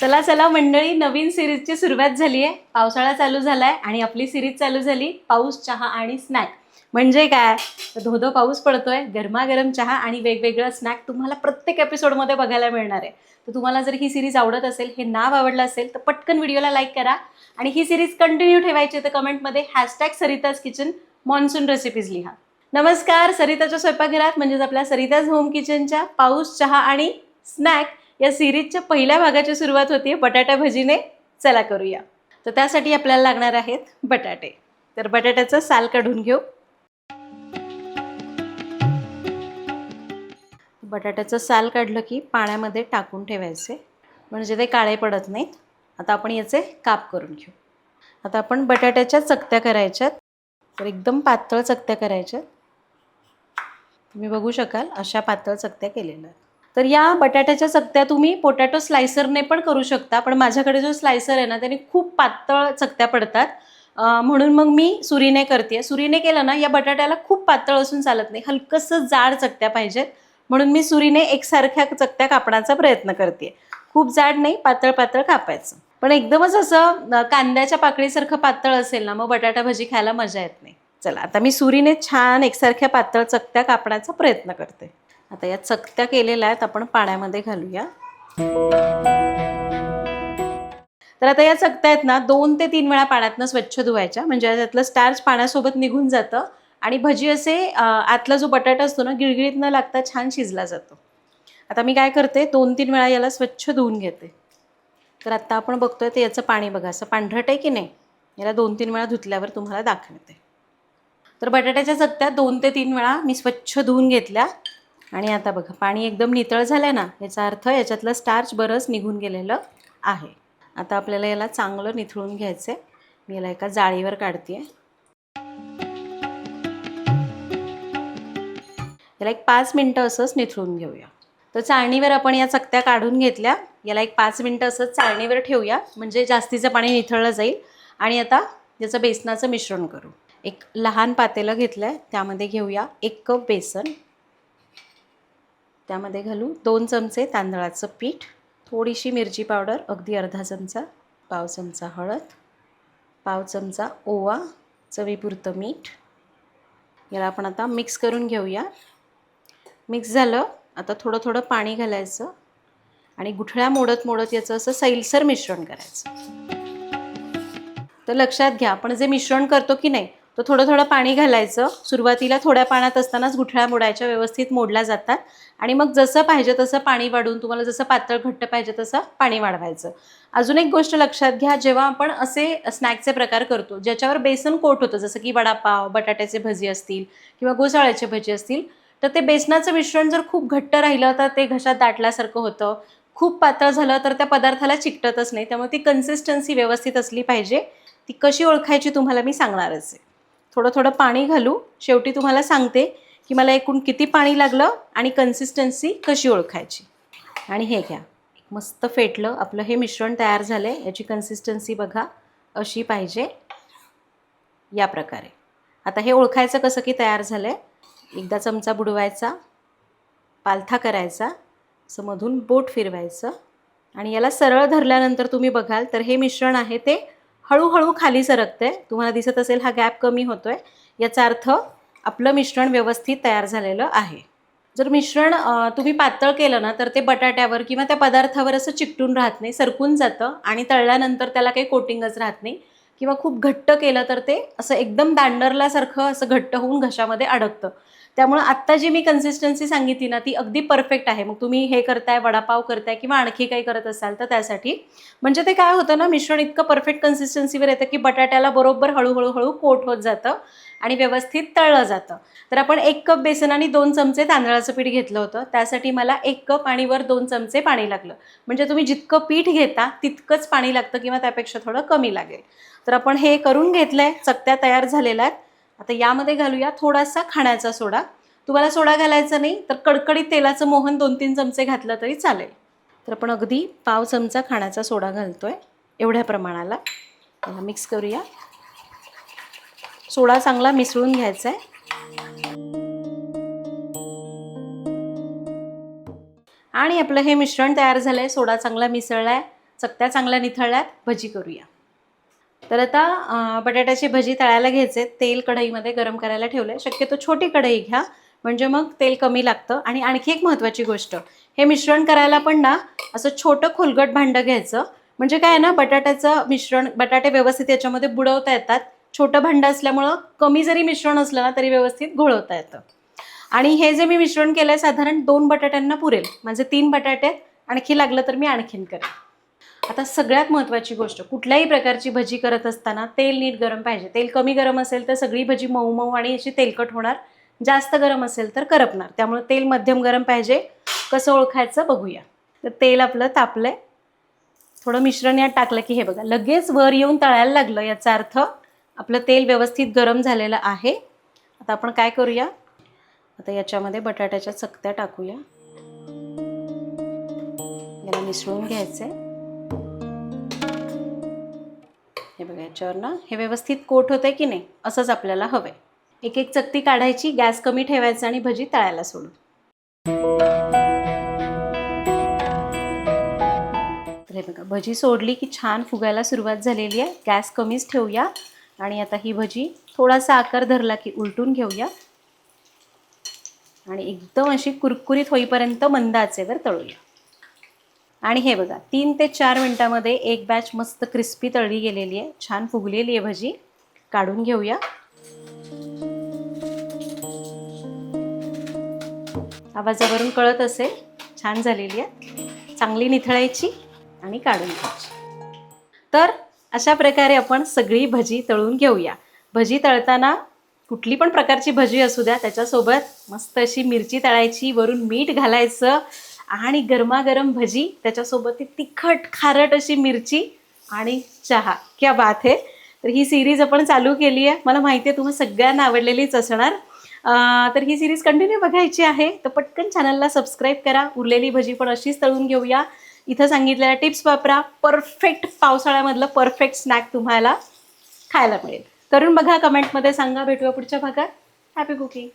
चला चला मंडळी, नवीन सिरीजची सुरुवात झाली आहे. पावसाळा चालू झालाय आणि आपली सिरीज चालू झाली पाऊस, चहा आणि स्नॅक. म्हणजे काय, धोधो पाऊस पडतोय, गरमागरम चहा आणि वेगवेगळं स्नॅक तुम्हाला प्रत्येक एपिसोडमध्ये बघायला मिळणार आहे. तर तुम्हाला जर ही सिरीज आवडत असेल, हे नाव आवडलं असेल, तर पटकन व्हिडिओला लाईक करा आणि ही सिरीज कंटिन्यू ठेवायची तर कमेंटमध्ये #सरिताज किचन मॉन्सून रेसिपीज लिहा. नमस्कार, सरिताच्या स्वयंपाकघरात म्हणजेच आपल्या सरिताज होम किचनच्या पाऊस, चहा आणि स्नॅक या सिरीजच्या पहिल्या भागाची सुरुवात होती बटाटा भजीने. चला करूया. तर त्यासाठी आपल्याला लागणार आहेत बटाटे. तर बटाट्याचं साल काढून घेऊ. बटाट्याचं साल काढलं की पाण्यामध्ये टाकून ठेवायचे, म्हणजे ते काळे पडत नाहीत. आता आपण याचे काप करून घेऊ. आता आपण बटाट्याच्या चकत्या करायच्यात. तर एकदम पातळ चकत्या करायच्यात. तुम्ही बघू शकाल अशा पातळ चकत्या केलेल्या आहेत. तर या बटाट्याच्या चकत्या तुम्ही पोटॅटो स्लायसरने पण करू शकता, पण माझ्याकडे जो स्लायसर आहे ना त्याने खूप पातळ चकत्या पडतात, म्हणून मग मी सुरीने करते. सुरीने केलं ना या बटाट्याला खूप पातळ असून चालत नाही, हलकंसं जाड चकत्या पाहिजेत, म्हणून मी सुरीने एकसारख्या चकत्या कापण्याचा प्रयत्न करते. खूप जाड नाही, पातळ पातळ कापायचं. पण एकदमच असं कांद्याच्या पाकळीसारखं पातळ असेल ना मग बटाटा भजी खायला मजा येत नाही. चला आता मी सुरीने छान एकसारख्या पातळ चकत्या कापण्याचा प्रयत्न करते. आता या चकत्या केलेल्या आहेत आपण पाण्यामध्ये घालूया. तर आता या चकत्या आहेत ना 2 ते 3 वेळा पाण्यातनं स्वच्छ धुवायच्या, म्हणजे त्यातलं स्टार्च पाण्यासोबत निघून जातं आणि भजी असे आतला जो बटाटा असतो ना गिळगिळीत न लागता छान शिजला जातो. आता मी काय करते, 2-3 वेळा याला स्वच्छ धुवून घेते. तर आता आपण बघतोय ते याचं पाणी बघा असं पांढरट आहे की नाही, याला 2-3 वेळा धुतल्यावर तुम्हाला दाखवते. तर बटाट्याच्या चकत्या 2 ते 3 वेळा मी स्वच्छ धुवून घेतल्या आणि आता बघा पाणी एकदम नितळ झालं ना, याचा अर्थ याच्यातलं स्टार्च बरंच निघून गेलेलं आहे. आता आपल्याला याला चांगलं निथळून घ्यायचं आहे. मी याला एका जाळीवर काढते. याला एक 5 मिनटं असंच निथळून घेऊया. तर चाळणीवर आपण या चकत्या काढून घेतल्या. याला एक 5 मिनटं असंच चाळणीवर ठेवूया, म्हणजे जास्तीचं पाणी निथळलं जाईल. आणि आता याचं बेसनाचं मिश्रण करू. एक लहान पातेलं घेतलं आहे, त्यामध्ये घेऊया 1 कप बेसन. त्यामध्ये घालू 2 चमचे तांदळाचं पीठ, थोडीशी मिरची पावडर, अगदी अर्धा चमचा, पाव चमचा हळद, पाव चमचा ओवा, चवीपुरतं मीठ. याला आपण आता मिक्स करून घेऊया. मिक्स झालं, आता थोडं थोडं पाणी घालायचं आणि गुठळ्या मोडत मोडत याचं असं सैलसर मिश्रण करायचं. तर लक्षात घ्या, आपण जे मिश्रण करतो की नाही तो थोडं थोडं पाणी घालायचं. सुरुवातीला थोड्या पाण्यात असतानाच गुठळ्या मोडायच्या, व्यवस्थित मोडल्या जातात आणि मग जसं पाहिजे तसं पाणी वाढवून, तुम्हाला जसं पातळ घट्ट पाहिजे तसं पाणी वाढवायचं. अजून एक गोष्ट लक्षात घ्या, जेव्हा आपण असे स्नॅकचे प्रकार करतो ज्याच्यावर बेसन कोट होतं, जसं की वडापाव, बटाट्याचे भजी असतील किंवा घोसाळ्याचे भजी असतील, तर ते बेसनाचं मिश्रण जर खूप घट्ट राहिलं तर ते घशात दाटल्यासारखं होतं. खूप पातळ झालं तर त्या पदार्थाला चिकटतच नाही. त्यामुळे ती कन्सिस्टन्सी व्यवस्थित असली पाहिजे. ती कशी ओळखायची तुम्हाला मी सांगणारच आहे. थोडं थोडं पाणी घालू. शेवटी तुम्हाला सांगते की मला एकूण किती पाणी लागलं आणि कन्सिस्टन्सी कशी ओळखायची. आणि हे घ्या, मस्त फेटलं आपलं हे मिश्रण तयार झालं आहे. याची कन्सिस्टन्सी बघा अशी पाहिजे, या प्रकारे. आता हे ओळखायचं कसं की तयार झालं आहे. एकदा चमचा बुडवायचा, पालथा करायचा, असं मधून बोट फिरवायचं आणि याला सरळ धरल्यानंतर तुम्ही बघाल तर हे मिश्रण आहे ते हळूहळू खाली सरकते. तुम्हाला दिसत असेल हा गॅप कमी होतोय, याचा अर्थ आपलं मिश्रण व्यवस्थित तयार झालेलं आहे. जर मिश्रण तुम्ही पातळ केलं ना तर ते बटाट्यावर किंवा त्या पदार्थावर असं चिकटून राहत नाही, सरकून जातं आणि तळल्यानंतर त्याला काही कोटिंगच राहत नाही. किंवा खूप घट्ट केलं तर ते असं एकदम दांडरल्यासारखं असं घट्ट होऊन घशामध्ये अडकतं. त्यामुळे आत्ता जी मी कन्सिस्टन्सी सांगितली ना ती अगदी परफेक्ट आहे. मग तुम्ही हे करताय, वडापाव करताय किंवा आणखी काही करत असाल तर त्यासाठी. म्हणजे ते काय होतं ना, मिश्रण इतकं परफेक्ट कन्सिस्टन्सीवर येतं की बटाट्याला बरोबर हळूहळू कोट होत जातं आणि व्यवस्थित तळलं जातं. तर आपण 1 कप बेसन आणि 2 चमचे तांदळाचं पीठ घेतलं होतं. त्यासाठी मला 1 कप आणि वर 2 चमचे पाणी लागलं. म्हणजे तुम्ही जितकं पीठ घेता तितकंच पाणी लागतं किंवा त्यापेक्षा थोडं कमी लागेल. तर आपण हे करून घेतलंय, चकत्या तयार झालेल्या आहेत. आता यामध्ये घालूया थोडासा खाण्याचा सोडा. तुम्हाला सोडा घालायचा नाही तर कडकडीत तेलाचं मोहन 2-3 चमचे घातलं तरी चालेल. तर आपण अगदी पाव चमचा खाण्याचा सोडा घालतोय, एवढ्या प्रमाणाला. त्याला मिक्स करूया. सोडा चांगला मिसळून घ्यायचा आहे. आणि आपलं हे मिश्रण तयार झालंय, सोडा चांगला मिसळलाय. चकत्या चांगल्या निथळल्यात, भजी करूया. तर आता बटाट्याची भजी तळायला घ्यायचे. तेल कढईमध्ये गरम करायला ठेवलं. शक्यतो छोटी कढई घ्या, म्हणजे मग तेल कमी लागतं. आणि आणखी एक महत्त्वाची गोष्ट, हे मिश्रण करायला पण ना असं छोटं खोलगट भांडं घ्यायचं. म्हणजे काय आहे ना, बटाट्याचं मिश्रण, बटाटे व्यवस्थित याच्यामध्ये बुडवता येतात. छोटं भांडं असल्यामुळं कमी जरी मिश्रण असलं ना तरी व्यवस्थित घोळवता येतं. आणि हे जे मी मिश्रण केलं आहे साधारण 2 बटाट्यांना पुरेल. माझे 3 बटाटे आहेत, आणखी लागलं तर मी आणखीन करेन. आता सगळ्यात महत्त्वाची गोष्ट, कुठल्याही प्रकारची भजी करत असताना तेल नीट गरम पाहिजे. तेल कमी गरम असेल तर सगळी भजी मऊ मऊ आणि अशी तेलकट होणार. जास्त गरम असेल तर करपणार. त्यामुळे तेल मध्यम गरम पाहिजे. कसं ओळखायचं बघूया. तर तेल आपलं तापलंय. थोडं मिश्रण यात टाकलं की हे बघा लगेच वर येऊन तळायला लागलं. याचा अर्थ आपलं तेल व्यवस्थित गरम झालेलं आहे. आता आपण काय करूया, आता याच्यामध्ये बटाट्याच्या चकत्या टाकूया. याला मिसळून घ्यायचंय. हे बघा याच्यावर ना हे व्यवस्थित कोट होतंय की नाही, असंच आपल्याला हवंय. एक एक चकती काढायची, गॅस कमी ठेवायचा आणि भजी तळायला सोडू. तर हे बघा भजी सोडली की छान फुगायला सुरुवात झालेली आहे. गॅस कमीच ठेवूया. आणि आता ही भजी थोडासा आकार धरला की उलटून घेऊया आणि एकदम अशी कुरकुरीत होईपर्यंत मंद आचेवर तळूया. आणि हे बघा 3 ते 4 मिनिटांमध्ये एक बॅच मस्त क्रिस्पी तळली गेलेली आहे. छान फुगलेली आहे भजी. काढून घेऊया. आवाजावरून कळत असेल छान झालेली आहे. चांगली निथळायची आणि काढून घ्यायची. तर अशा प्रकारे आपण सगळी भजी तळून घेऊया. भजी तळताना कुठली पण प्रकारची भजी असू द्या, त्याच्यासोबत मस्त अशी मिरची तळायची, वरून मीठ घालायचं आणि गरमागरम भजी, त्याच्यासोबत ती तिखट खारट अशी मिरची आणि चहा. क्या बात है. तर ही सिरीज आपण चालू केली आहे. मला माहिती आहे तुम्हाला सगळ्यांना आवडलेलीच असणार. तर ही सिरीज कंटिन्यू बघायची आहे तर पटकन चॅनलला सबस्क्राईब करा. उरलेली भजी पण अशीच तळून घेऊया. इथं सांगितलेल्या टिप्स वापरा. परफेक्ट पावसाळ्यामधलं परफेक्ट स्नॅक तुम्हाला खायला मिळेल. करून बघा, कमेंटमध्ये सांगा. भेटूया पुढच्या भागात. Happy cooking.